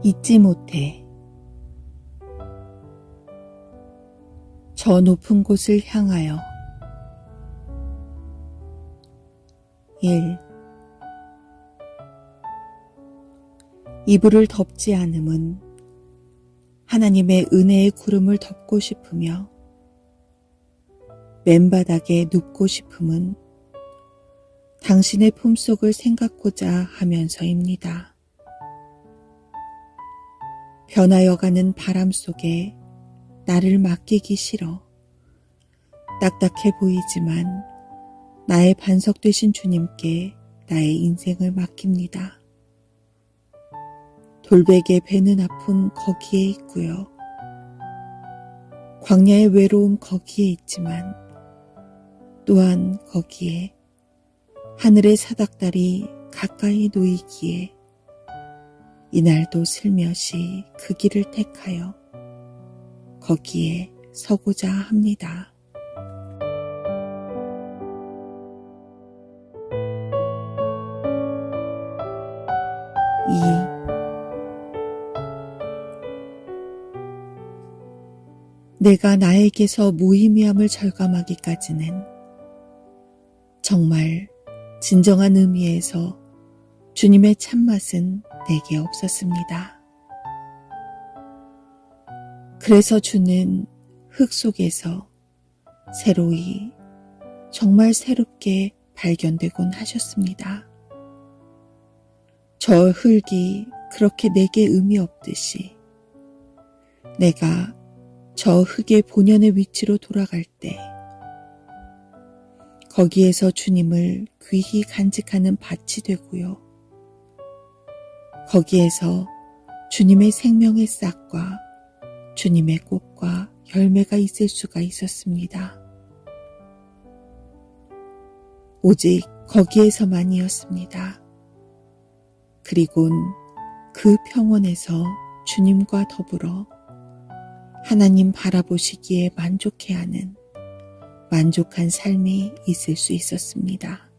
잊지 못해. 저 높은 곳을 향하여. 1. 이불을 덮지 않음은 하나님의 은혜의 구름을 덮고 싶으며, 맨바닥에 눕고 싶음은 당신의 품속을 생각고자 하면서입니다. 변하여가는 바람 속에 나를 맡기기 싫어 딱딱해 보이지만 나의 반석 되신 주님께 나의 인생을 맡깁니다. 돌베개 베는 아픔 거기에 있고요. 광야의 외로움 거기에 있지만 또한 거기에 하늘의 사닥달이 가까이 놓이기에 이날도 슬며시 그 길을 택하여 거기에 서고자 합니다. 2. 내가 나에게서 무의미함을 절감하기까지는 정말 진정한 의미에서 주님의 참맛은 내게 없었습니다. 그래서 주는 흙 속에서 새로이, 정말 새롭게 발견되곤 하셨습니다. 저 흙이 그렇게 내게 의미 없듯이 내가 저 흙의 본연의 위치로 돌아갈 때 거기에서 주님을 귀히 간직하는 밭이 되고요. 거기에서 주님의 생명의 싹과 주님의 꽃과 열매가 있을 수가 있었습니다. 오직 거기에서만이었습니다. 그리곤 그 평원에서 주님과 더불어 하나님 바라보시기에 만족해하는 만족한 삶이 있을 수 있었습니다.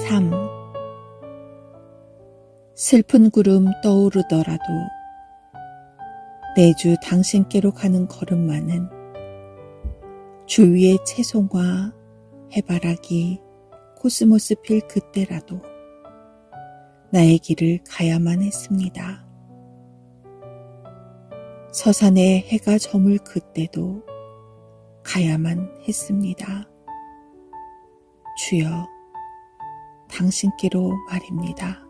3. 슬픈 구름 떠오르더라도 매주 당신께로 가는 걸음만은 주위의 채송화, 해바라기, 코스모스 필 그때라도 나의 길을 가야만 했습니다. 서산에 해가 저물 그때도 가야만 했습니다. 주여, 당신께로 말입니다.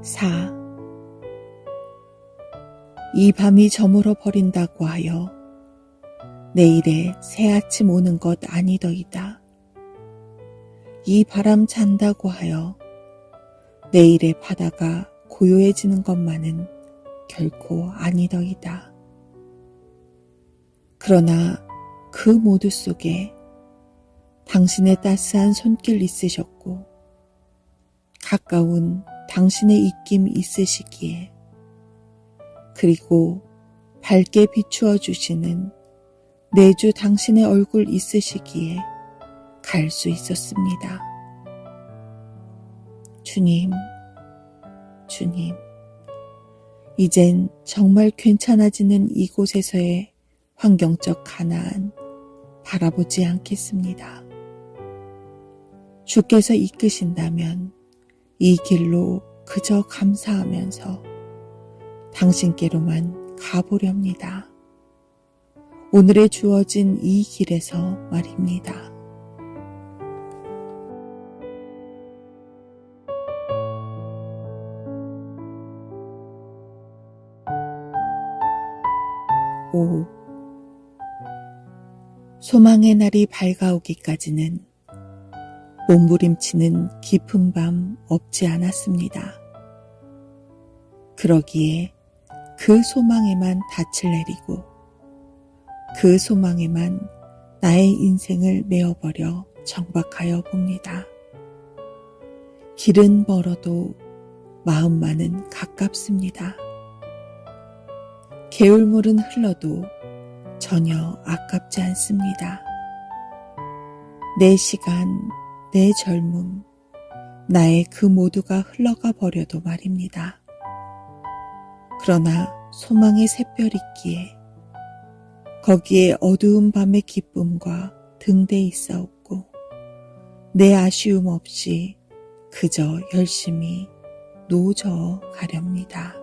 4. 이 밤이 저물어 버린다고 하여 내일에 새 아침 오는 것 아니더이다. 이 바람 잔다고 하여 내일의 바다가 고요해지는 것만은 결코 아니더이다. 그러나 그 모두 속에 당신의 따스한 손길 있으셨고 가까운 당신의 입김 있으시기에, 그리고 밝게 비추어 주시는 매주 당신의 얼굴 있으시기에 갈 수 있었습니다. 주님, 주님, 이젠 정말 괜찮아지는 이곳에서의 환경적 가나안 바라보지 않겠습니다. 주께서 이끄신다면 이 길로 그저 감사하면서 당신께로만 가보렵니다. 오늘에 주어진 이 길에서 말입니다. 5. 소망의 날이 밝아오기까지는 몸부림치는 깊은 밤 없지 않았습니다. 그러기에 그 소망에만 닻을 내리고 그 소망에만 나의 인생을 메어버려 정박하여 봅니다. 길은 멀어도 마음만은 가깝습니다. 개울물은 흘러도 전혀 아깝지 않습니다. 내 시간, 내 젊음, 나의 그 모두가 흘러가 버려도 말입니다. 그러나 소망의 샛별 있기에 거기에 어두운 밤의 기쁨과 등대 있사옵고 내 아쉬움 없이 그저 열심히 노저 가렵니다.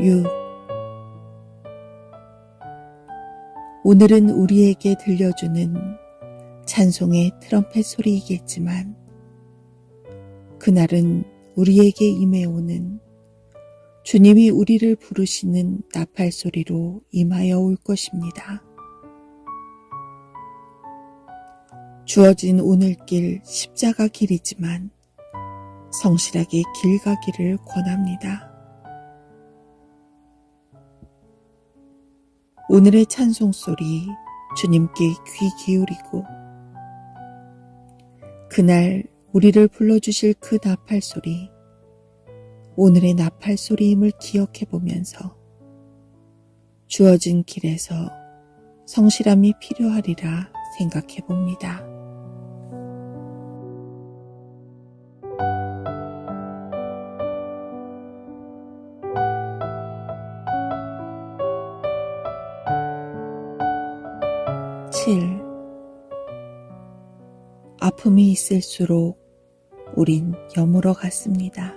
6. 오늘은 우리에게 들려주는 찬송의 트럼펫 소리이겠지만 그날은 우리에게 임해오는 주님이 우리를 부르시는 나팔 소리로 임하여 올 것입니다. 주어진 오늘길 십자가 길이지만 성실하게 길 가기를 권합니다. 오늘의 찬송 소리 주님께 귀 기울이고 그날 우리를 불러주실 그 나팔 소리, 오늘의 나팔 소리임을 기억해 보면서 주어진 길에서 성실함이 필요하리라 생각해 봅니다. 아픔이 있을수록 우린 여물어 갔습니다.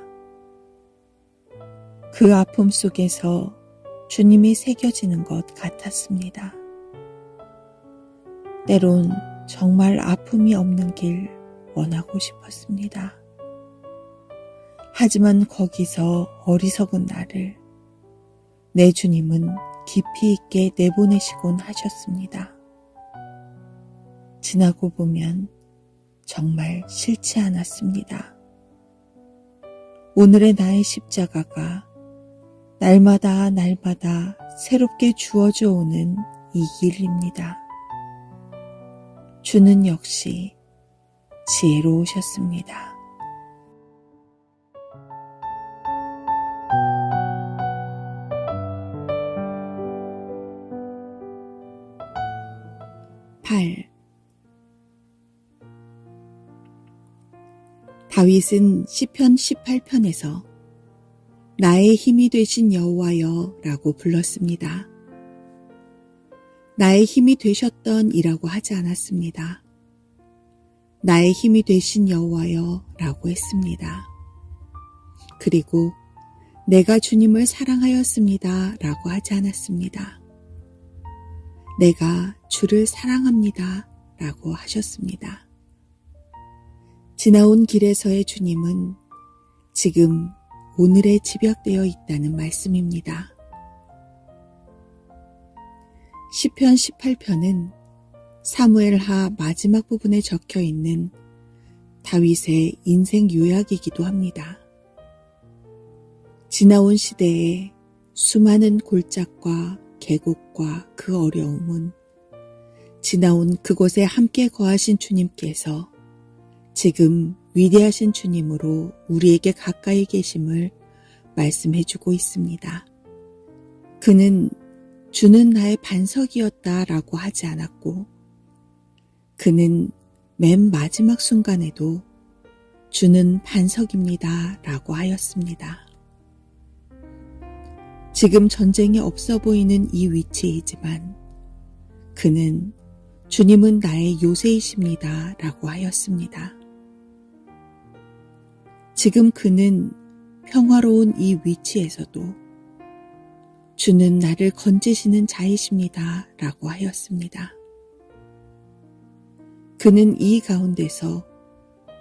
그 아픔 속에서 주님이 새겨지는 것 같았습니다. 때론 정말 아픔이 없는 길 원하고 싶었습니다. 하지만 거기서 어리석은 나를 내 주님은 깊이 있게 내보내시곤 하셨습니다. 지나고 보면 정말 싫지 않았습니다. 오늘의 나의 십자가가 날마다 새롭게 주어져 오는 이 길입니다. 주는 역시 지혜로우셨습니다. 다윗은 시편 18편에서 나의 힘이 되신 여호와여 라고 불렀습니다. 나의 힘이 되셨던 이라고 하지 않았습니다. 나의 힘이 되신 여호와여 라고 했습니다. 그리고 내가 주님을 사랑하였습니다 라고 하지 않았습니다. 내가 주를 사랑합니다 라고 하셨습니다. 지나온 길에서의 주님은 지금 오늘에 집약되어 있다는 말씀입니다. 시편 18편은 사무엘하 마지막 부분에 적혀 있는 다윗의 인생 요약이기도 합니다. 지나온 시대에 수많은 골짜기와 계곡과 그 어려움은 지나온 그곳에 함께 거하신 주님께서 지금 위대하신 주님으로 우리에게 가까이 계심을 말씀해주고 있습니다. 그는 주는 나의 반석이었다라고 하지 않았고 그는 맨 마지막 순간에도 주는 반석입니다 라고 하였습니다. 지금 전쟁이 없어 보이는 이 위치이지만 그는 주님은 나의 요새이십니다 라고 하였습니다. 지금 그는 평화로운 이 위치에서도 주는 나를 건지시는 자이십니다 라고 하였습니다. 그는 이 가운데서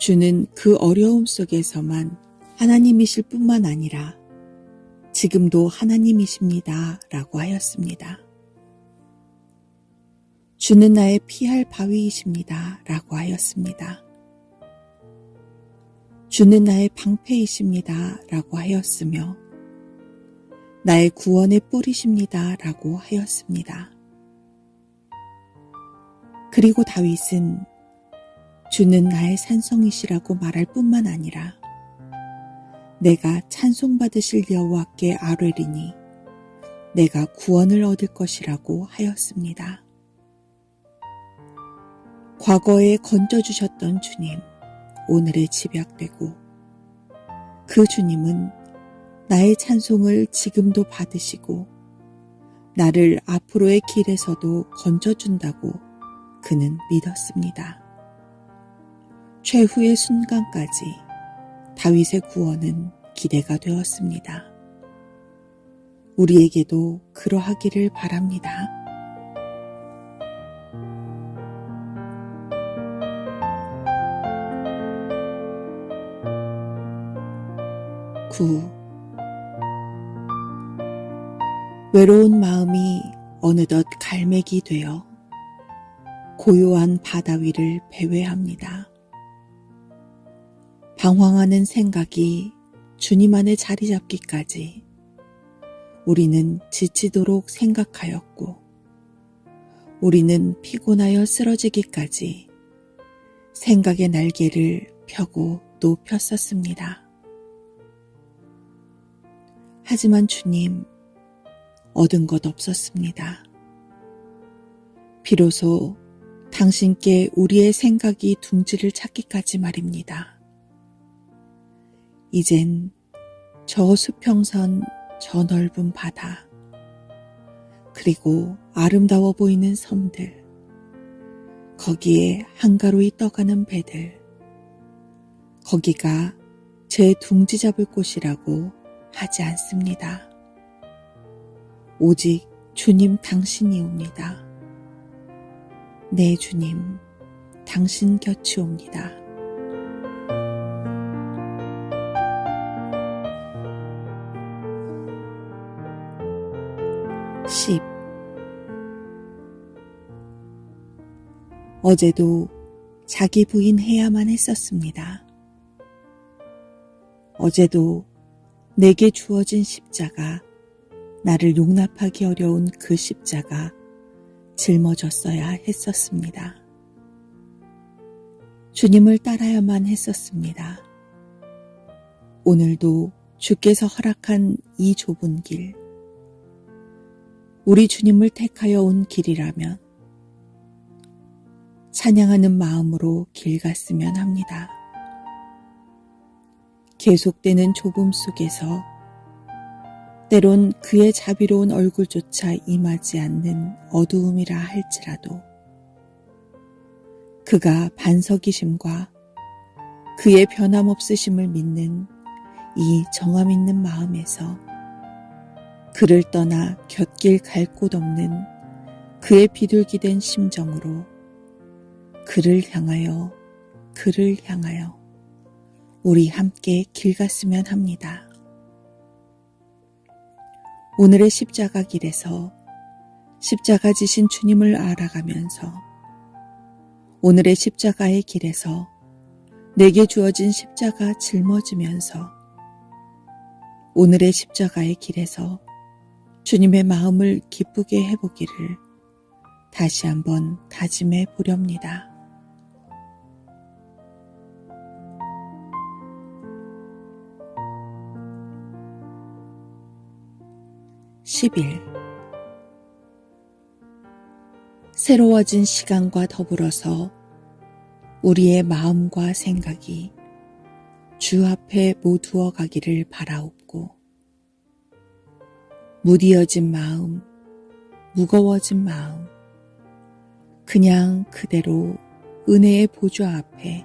주는 그 어려움 속에서만 하나님이실 뿐만 아니라 지금도 하나님이십니다 라고 하였습니다. 주는 나의 피할 바위이십니다 라고 하였습니다. 주는 나의 방패이십니다 라고 하였으며 나의 구원의 뿔이십니다 라고 하였습니다. 그리고 다윗은 주는 나의 산성이시라고 말할 뿐만 아니라 내가 찬송받으실 여호와께 아뢰리니 내가 구원을 얻을 것이라고 하였습니다. 과거에 건져주셨던 주님, 오늘에 집약되고 그 주님은 나의 찬송을 지금도 받으시고 나를 앞으로의 길에서도 건져준다고 그는 믿었습니다. 최후의 순간까지 다윗의 구원은 기대가 되었습니다. 우리에게도 그러하기를 바랍니다. 외로운 마음이 어느덧 갈매기 되어 고요한 바다 위를 배회합니다. 방황하는 생각이 주님 안에 자리 잡기까지 우리는 지치도록 생각하였고 우리는 피곤하여 쓰러지기까지 생각의 날개를 펴고 또 폈었습니다. 하지만 주님, 얻은 것 없었습니다. 비로소 당신께 우리의 생각이 둥지를 찾기까지 말입니다. 이젠 저 수평선, 저 넓은 바다, 그리고 아름다워 보이는 섬들, 거기에 한가로이 떠가는 배들, 거기가 제 둥지 잡을 곳이라고 하지 않습니다. 오직 주님 당신이 옵니다. 네, 주님, 당신 곁이 옵니다. 10. 어제도 자기 부인 해야만 했었습니다. 어제도 내게 주어진 십자가, 나를 용납하기 어려운 그 십자가 짊어졌어야 했었습니다. 주님을 따라야만 했었습니다. 오늘도 주께서 허락한 이 좁은 길, 우리 주님을 택하여 온 길이라면 찬양하는 마음으로 길 갔으면 합니다. 계속되는 좁음 속에서 때론 그의 자비로운 얼굴조차 임하지 않는 어두움이라 할지라도 그가 반석이심과 그의 변함없으심을 믿는 이 정함 있는 마음에서 그를 떠나 곁길 갈 곳 없는 그의 비둘기된 심정으로 그를 향하여 우리 함께 길 갔으면 합니다. 오늘의 십자가 길에서 십자가 지신 주님을 알아가면서 오늘의 십자가의 길에서 내게 주어진 십자가 짊어지면서 오늘의 십자가의 길에서 주님의 마음을 기쁘게 해보기를 다시 한번 다짐해 보렵니다. 11. 새로워진 시간과 더불어서 우리의 마음과 생각이 주 앞에 모두어 가기를 바라옵고 무디어진 마음, 무거워진 마음, 그냥 그대로 은혜의 보좌 앞에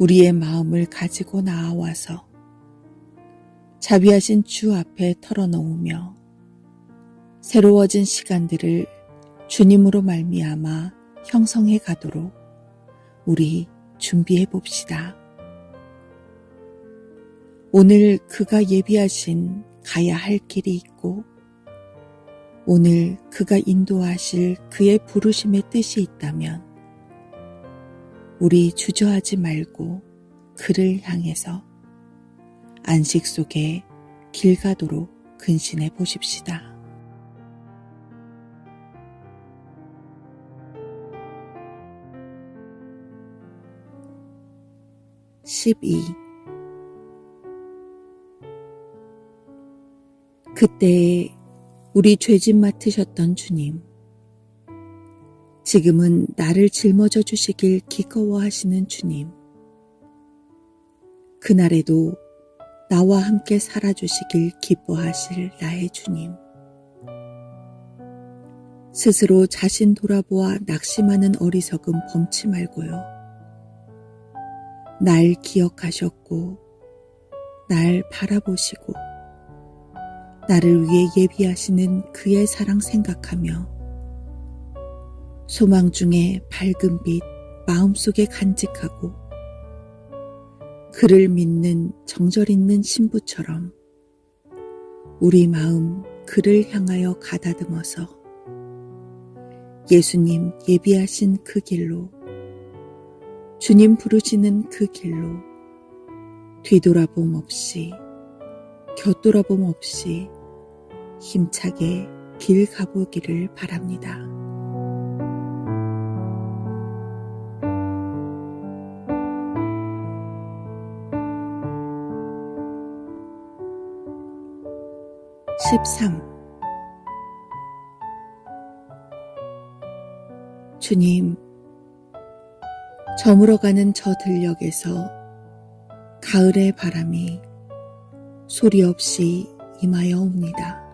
우리의 마음을 가지고 나아와서 자비하신 주 앞에 털어놓으며 새로워진 시간들을 주님으로 말미암아 형성해 가도록 우리 준비해 봅시다. 오늘 그가 예비하신 가야 할 길이 있고 오늘 그가 인도하실 그의 부르심의 뜻이 있다면 우리 주저하지 말고 그를 향해서 안식 속에 길 가도록 근신해 보십시다. 12. 그때에 우리 죄짐 맡으셨던 주님, 지금은 나를 짊어져 주시길 기꺼워하시는 주님, 그날에도 나와 함께 살아주시길 기뻐하실 나의 주님, 스스로 자신 돌아보아 낙심하는 어리석음 범치 말고요. 날 기억하셨고 날 바라보시고 나를 위해 예비하시는 그의 사랑 생각하며 소망 중에 밝은 빛 마음속에 간직하고 그를 믿는 정절 있는 신부처럼 우리 마음 그를 향하여 가다듬어서 예수님 예비하신 그 길로, 주님 부르시는 그 길로 뒤돌아봄 없이 곁돌아봄 없이 힘차게 길 가보기를 바랍니다. (13) 주님, 저물어가는 저 들녘에서 가을의 바람이 소리 없이 임하여 옵니다.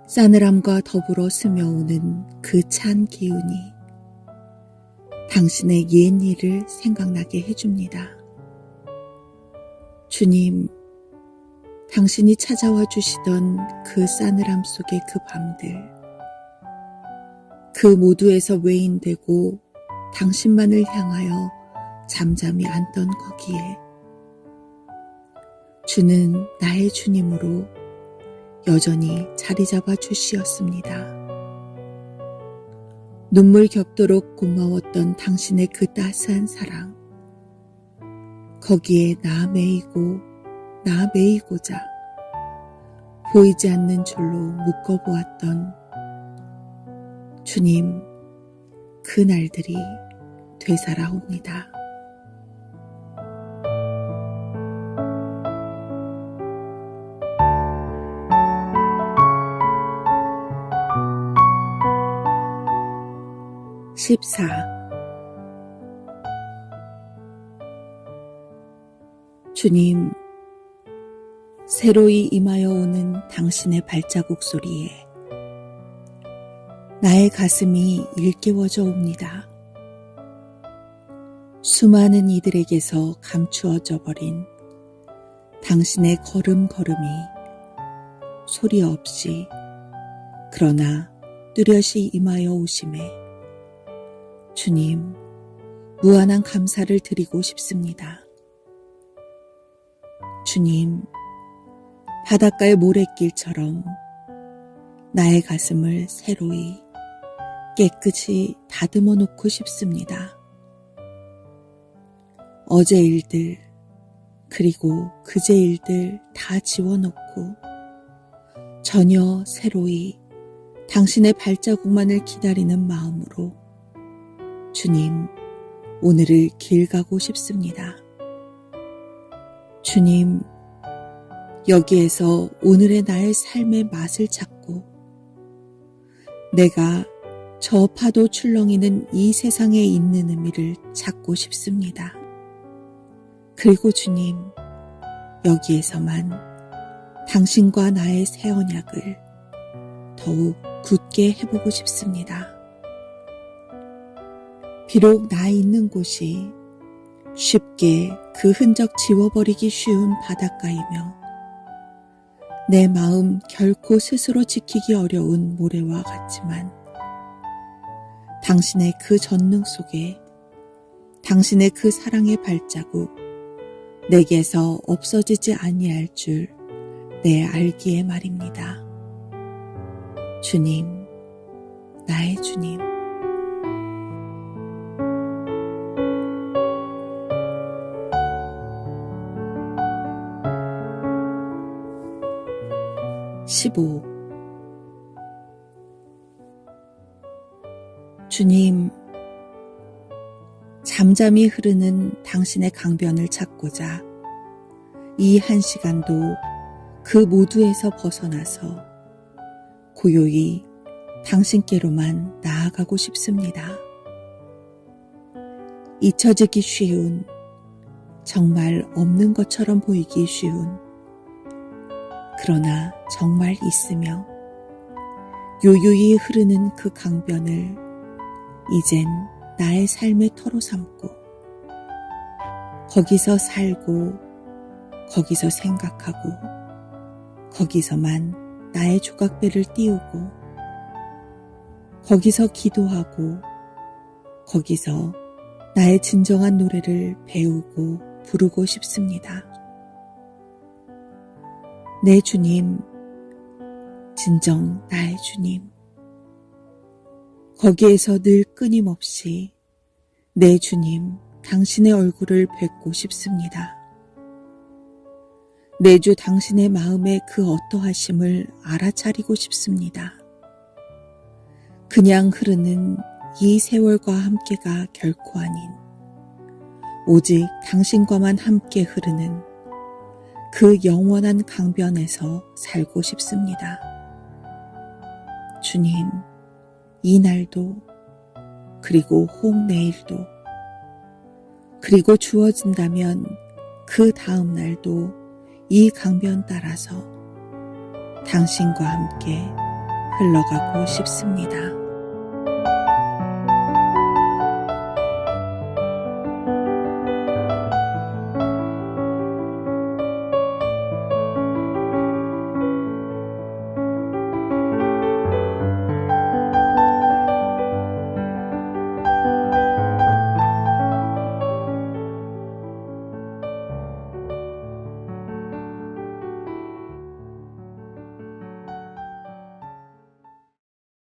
싸늘함과 더불어 스며오는 그 찬 기운이 당신의 옛 일을 생각나게 해줍니다. 주님, 당신이 찾아와 주시던 그 싸늘함 속의 그 밤들, 그 모두에서 외인되고 당신만을 향하여 잠잠히 앉던 거기에 주는 나의 주님으로 여전히 자리 잡아 주시었습니다. 눈물 겹도록 고마웠던 당신의 그 따스한 사랑, 거기에 나 매이고자 보이지 않는 줄로 묶어보았던 주님, 그 날들이 되살아옵니다. (14) 주님, 새로이 임하여 오는 당신의 발자국 소리에 나의 가슴이 일깨워져 옵니다. 수많은 이들에게서 감추어져 버린 당신의 걸음걸음이 소리 없이 그러나 뚜렷이 임하여 오심에 주님, 무한한 감사를 드리고 싶습니다. 주님, 바닷가의 모래길처럼 나의 가슴을 새로이 깨끗이 다듬어 놓고 싶습니다. 어제 일들, 그리고 그제 일들 다 지워놓고 전혀 새로이 당신의 발자국만을 기다리는 마음으로 주님, 오늘을 길 가고 싶습니다. 주님, 여기에서 오늘의 나의 삶의 맛을 찾고 내가 저 파도 출렁이는 이 세상에 있는 의미를 찾고 싶습니다. 그리고 주님, 여기에서만 당신과 나의 새 언약을 더욱 굳게 해보고 싶습니다. 비록 나 있는 곳이 쉽게 그 흔적 지워버리기 쉬운 바닷가이며 내 마음 결코 스스로 지키기 어려운 모래와 같지만 당신의 그 전능 속에 당신의 그 사랑의 발자국 내게서 없어지지 아니할 줄 내 알기에 말입니다. 주님, 나의 주님. (15) 주님, 잠잠히 흐르는 당신의 강변을 찾고자 이 한 시간도 그 모두에서 벗어나서 고요히 당신께로만 나아가고 싶습니다. 잊혀지기 쉬운, 정말 없는 것처럼 보이기 쉬운, 그러나 정말 있으며 요요히 흐르는 그 강변을 이젠 나의 삶의 터로 삼고 거기서 살고 거기서 생각하고 거기서만 나의 조각배를 띄우고 거기서 기도하고 거기서 나의 진정한 노래를 배우고 부르고 싶습니다. 내 주님, 진정 나의 주님. 거기에서 늘 끊임없이 내 주님, 당신의 얼굴을 뵙고 싶습니다. 내 주 당신의 마음의 그 어떠하심을 알아차리고 싶습니다. 그냥 흐르는 이 세월과 함께가 결코 아닌 오직 당신과만 함께 흐르는 그 영원한 강변에서 살고 싶습니다. 주님, 이날도 그리고 혹 내일도 그리고 주어진다면 그 다음 날도 이 강변 따라서 당신과 함께 흘러가고 싶습니다.